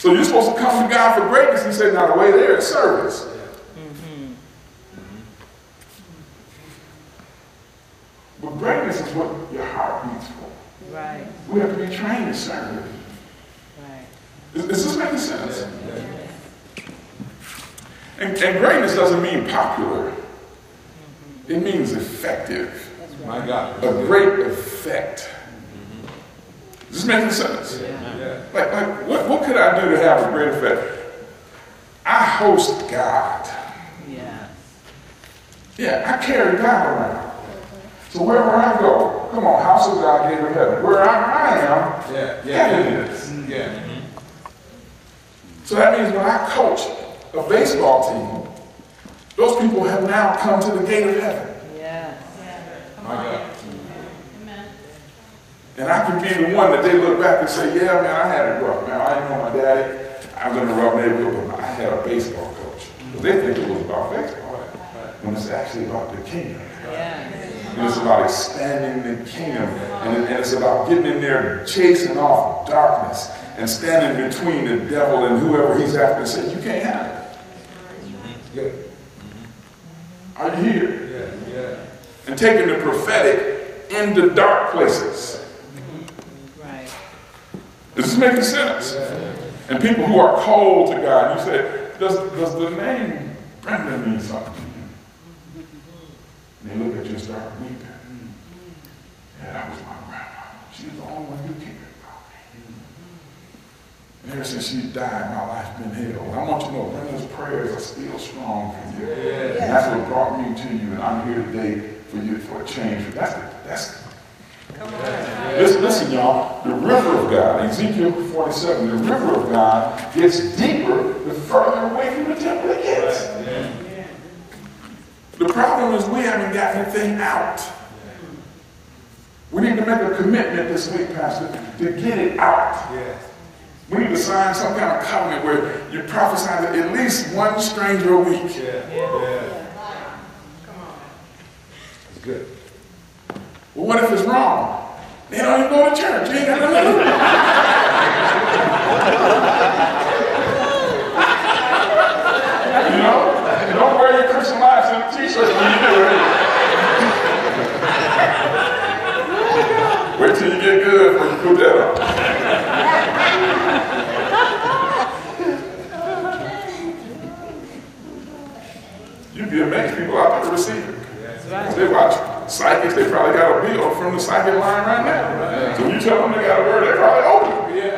So you're supposed to come to God for greatness. He said, now the way there is service. But greatness is what your heart beats for. Right. We have to be trained to serve. Right. Is this making sense? And greatness doesn't mean popular. It means effective. My God. A great effect. Is this making sense? Yeah. Like what could I do to have a great effect? I host God. Yeah. Yeah, I carry God around. So wherever I go, come on, house of God, gate of heaven. Where I am, heaven is. Yeah. So that means when I coach a baseball team, those people have now come to the gate of heaven. Yeah. My God. And I can be the one that they look back and say, yeah, man, I had it rough. Man, I didn't know my daddy. I was in a rough neighborhood, but I had a baseball coach. Because they think it was about baseball. When it's actually about the kingdom. Yeah. And it's about expanding the kingdom. And it's about getting in there and chasing off darkness and standing between the devil and whoever he's after and saying, you can't have it. Good. Are you here? Yeah. And taking the prophetic into dark places. Right. Is this making sense? And people who are cold to God, you say, does the name Brenda mean something to you? And they look at you and start weeping. Yeah, that was my grandma. She's the only one you cared about. And ever since she died, my life's been hell. And I want you to know, Brenda's prayers are still strong for you. And that's what brought me to you, and I'm here today for you for a change. Listen, y'all, the river of God, Ezekiel 47, the river of God gets deeper the further away from the temple it gets. The problem is we haven't gotten the thing out. We need to make a commitment this week, Pastor, to get it out. We need to sign some kind of covenant where you prophesy to at least one stranger a week. Come on. It's good. Well, what if it's wrong? They don't even go to church. You ain't got nothing to do. You know? Don't wear your Christian lives in a t-shirt when you do it. Wait till you get good before you put that on. You'd be amazed, people out there receive it. Right. They watch psychics, they probably got a bill from the psychic line right now. So you tell them they got a word, they probably open it.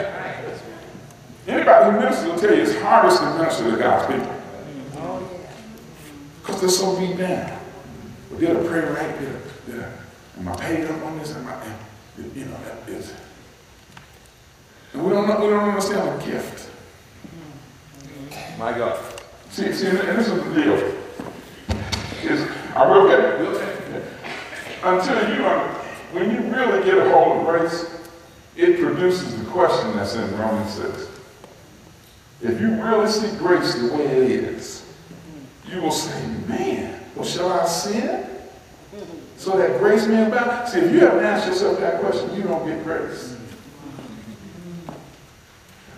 Anybody who ministers will tell you it's hardest to minister to God's people. Because they're so beat down. Well, did I pray right? Am I paid up on this? You know, that is. And we don't understand the gift. My God. See, and this is the deal. I will get it. Until when you really get a hold of grace, it produces the question that's in Romans 6. If you really see grace the way it is, you will say, man, well, shall I sin? So that grace may abound? See, if you haven't asked yourself that question, you don't get grace.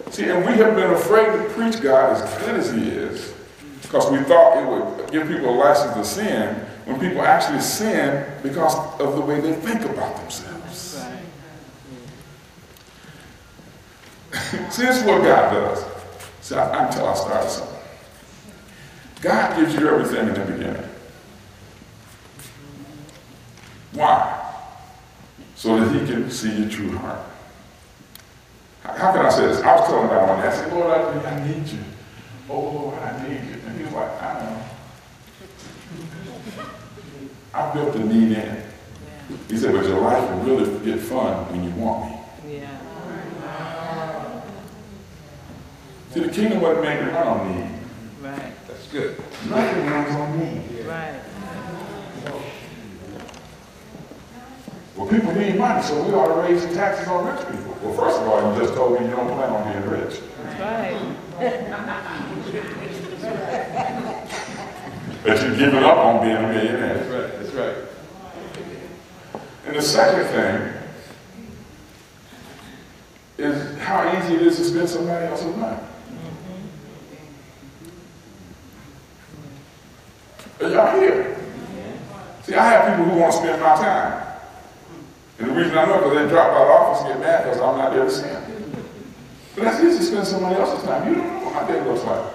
See, and we have been afraid to preach God as good as he is, because we thought it would give people a license to sin, when people actually sin because of the way they think about themselves. See, this is what God does. See, until I started something. God gives you everything in the beginning. Why? So that he can see your true heart. How can I say this? I was telling God one day, I said, Lord, I need you. Oh, Lord, I need you. And he was like, I know. I built the need in. He said, but your life will really get fun when you want me. Yeah. See, the kingdom wasn't made to run on need. Right. That's good. Nothing runs on need. Right. Well, people need money, so we ought to raise the taxes on rich people. Well, first of all, you just told me you don't plan on being rich. That's right. That you've given up on being a millionaire. That's right. That's right. And the second thing is how easy it is to spend somebody else's money. y'all here? See, I have people who want to spend my time. And the reason I know because they drop out of office and get mad because I'm not there to see them. But that's easy to spend somebody else's time. You don't know what my day looks like.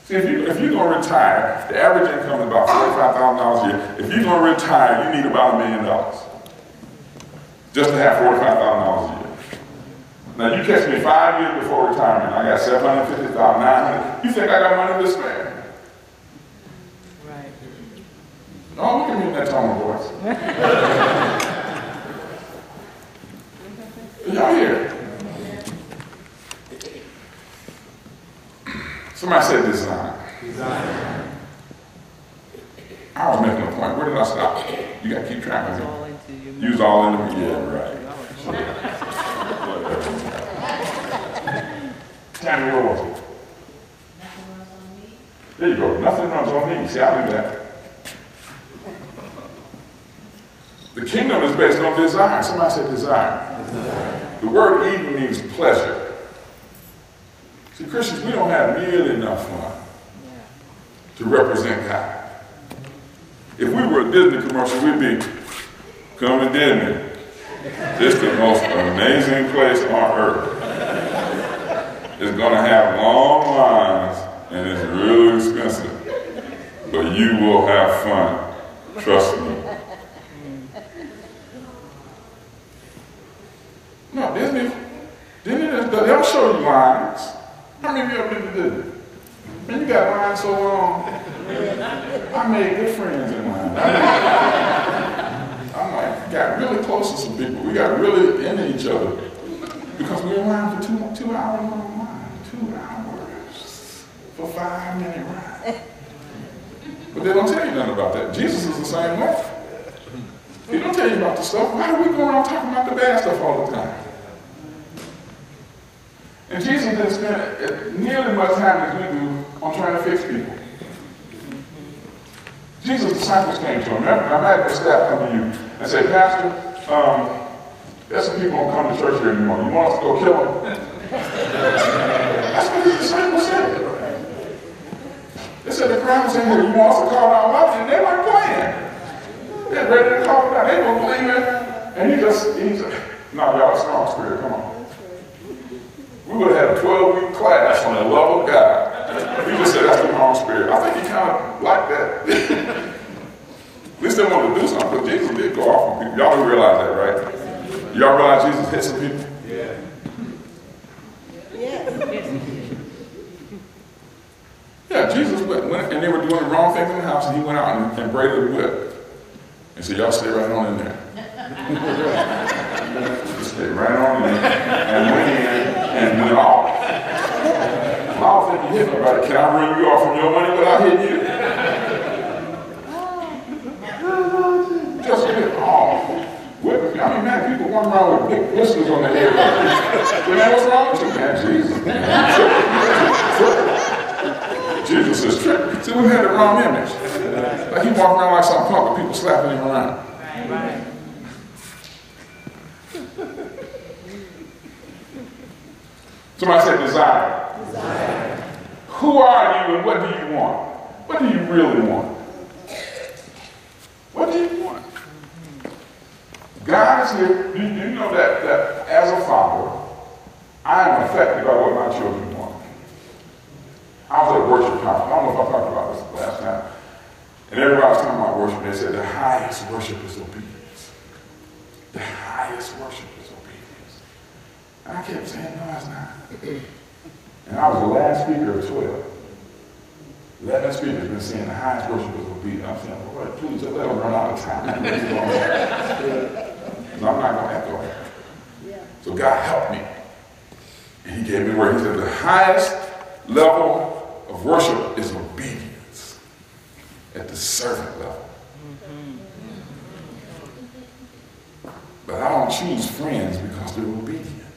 See, if you're going to retire, the average income is about $45,000 a year. If you're going to retire, you need about $1 million just to have $45,000 a year. Now, you catch me 5 years before retirement. I got $750,000, $900,000. You think I got money to spare? Right. Oh, look at me in that tone of voice. Y'all here? Somebody said design. Design. I was making a point. Where did I stop? You got to keep track of it. Use all in them. Yeah, right. Tammy, where was it? There you go. Nothing runs on me. See, I do that. The kingdom is based on desire. Somebody said desire. Desire. The word Eden means pleasure. See, Christians, we don't have nearly enough fun to represent God. If we were a Disney commercial, we'd be, come to Disney. It's the most amazing place on earth. It's going to have long lines, and it's really expensive. But you will have fun. Trust me. No, Disney, they'll show you lines. How many of you have been to Disney? Man, you got lines so long. I made good friends in line. I'm like, got really close to some people. We got really into each other because we were in line for 2 hours long line. 2 hours for 5-minute ride. But they don't tell you nothing about that. Jesus is the same way. He don't tell you about the stuff. Why do we go around talking about the bad stuff all the time? And Jesus didn't spend nearly as much time as we do on trying to fix people. Jesus' disciples came to him. I'm at the staff come to you and say, Pastor, there's some people don't come to church here anymore. You want us to go kill them? That's what his disciples said. They said the crowd was in here. You want us to call out loud? And they weren't playing. They're ready to call it out. They were believing. And he said, no, y'all, it's wrong spirit. Come on. We would have had a 12-week class on the love of God. He just said that's the wrong spirit. I think he kind of liked that. At least they wanted to do something, because Jesus did go off on people. Y'all don't realize that, right? Y'all realize Jesus hit some people? Yeah. Yeah, Jesus went, and they were doing the wrong things in the house, and he went out and braided a whip. And said, y'all stay right on in there. Just stay right on in there. And went in and went off. I don't think you hit nobody. Can I run you off from your money without hitting you? Just hit off. I mean, man, people run around with big blisters on their head. Man, what's wrong with you, man? Jesus. Jesus is tripping. See, we had the wrong image. Like he walked around like some punk with people slapping him around. Right. Somebody said desire. Desire. Who are you and what do you want? What do you really want? What do you want? God is here. You know that as a father, I am affected by what my children want. I was at a worship conference. I don't know if I talked about this last time. And everybody was talking about worship. They said the highest worship is obedience. The highest worship is obedience. And I kept saying, no, it's not. And I was the last speaker of 12. 11 speakers been saying the highest worship is obedience. I'm saying, Lord, please just let them run out of time. No, I'm not going to echo that. So God helped me. And he gave me a word. He said the highest level of worship is obedience at the servant level. But I don't choose friends because they're obedient.